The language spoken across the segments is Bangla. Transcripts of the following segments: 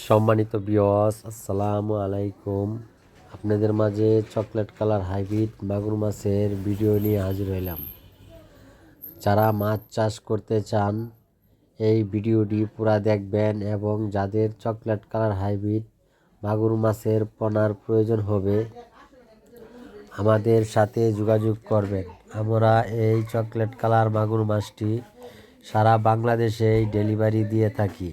সম্মানিত ভিউয়ার্স, আসসালামু আলাইকুম। আপনাদের মাঝে চকলেট কালার হাইব্রিড মাগুর মাছের ভিডিও নিয়ে হাজির হইলাম। যারা মাছ চাষ করতে চান এই ভিডিওটি পুরা দেখবেন এবং যাদের চকলেট কালার হাইব্রিড মাগুর মাছের পোনার প্রয়োজন হবে আমাদের সাথে যোগাযোগ করবেন। আমরা এই চকলেট কালার মাগুর মাছটি সারা বাংলাদেশে ডেলিভারি দিয়ে থাকি।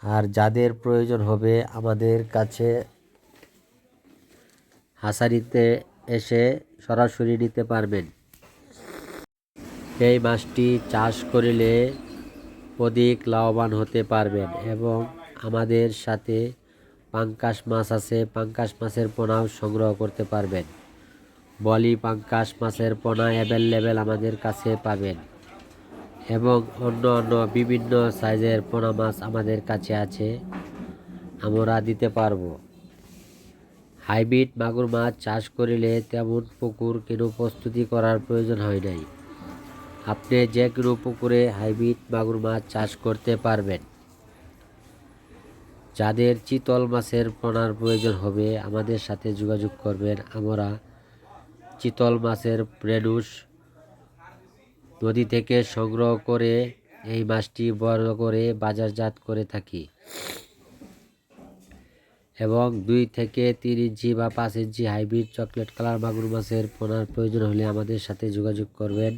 আর যাদের প্রয়োজন হবে আমাদের কাছে হাসারিতে এসে সরাসরি নিতে পারবেন। এই মাছটি চাষ করিলে অধিক লাভবান হতে পারবেন এবং আমাদের সাথে পাঙ্কাশ মাছ আছে, পাঙ্কাশ মাছের পোনাও সংগ্রহ করতে পারবেন। বলি পাঙ্কাশ মাছের পোনা অ্যাভেলেবেল আমাদের কাছে পাবেন এবং অন্য অন্য বিভিন্ন সাইজের পোনা মাছ আমাদের কাছে আছে, আমরা দিতে পারবো। হাইব্রিড মাগুর মাছ চাষ করিলে তেমন পুকুর কোনো প্রস্তুতি করার প্রয়োজন হয় নাই। আপনি যে কোনো পুকুরে হাইব্রিড মাগুর মাছ চাষ করতে পারবেন। যাদের চিতল মাছের পোনার প্রয়োজন হবে আমাদের সাথে যোগাযোগ করবেন। আমরা চিতল মাছের রেণুস নদী থেকে সংগ্রহ করে এই মাছটি বড় করে বাজারজাত করে থাকি এবং 2 থেকে 3 ইঞ্চি বা 5 ইঞ্চি হাইব্রিড চকলেট কালার মাগুর মাছের পোনার প্রয়োজন হলে আমাদের সাথে যোগাযোগ করবেন।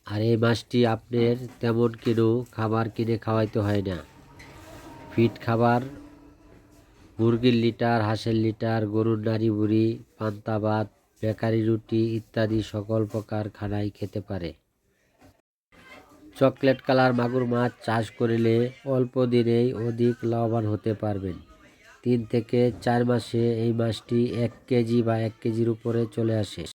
আর এই মাছটি আপনার তেমন কোনো খাবার কিনে খাওয়াইতে হয় না। ফিড খাবার মুরগির লিটার, হাঁসের লিটার, গরুর নাড়ি বুড়ি, পান্তা ভাত, বেকারি রুটি ইত্যাদি সকল প্রকার খানাই খেতে পারে। চকলেট কালার মাগুর মাছ চাষ করিলে অল্প দিনেই অধিক লাভবান হতে পারবেন। 3 থেকে 4 মাসে এই মাছটি 1 কেজি বা 1 কেজির উপরে চলে আসে।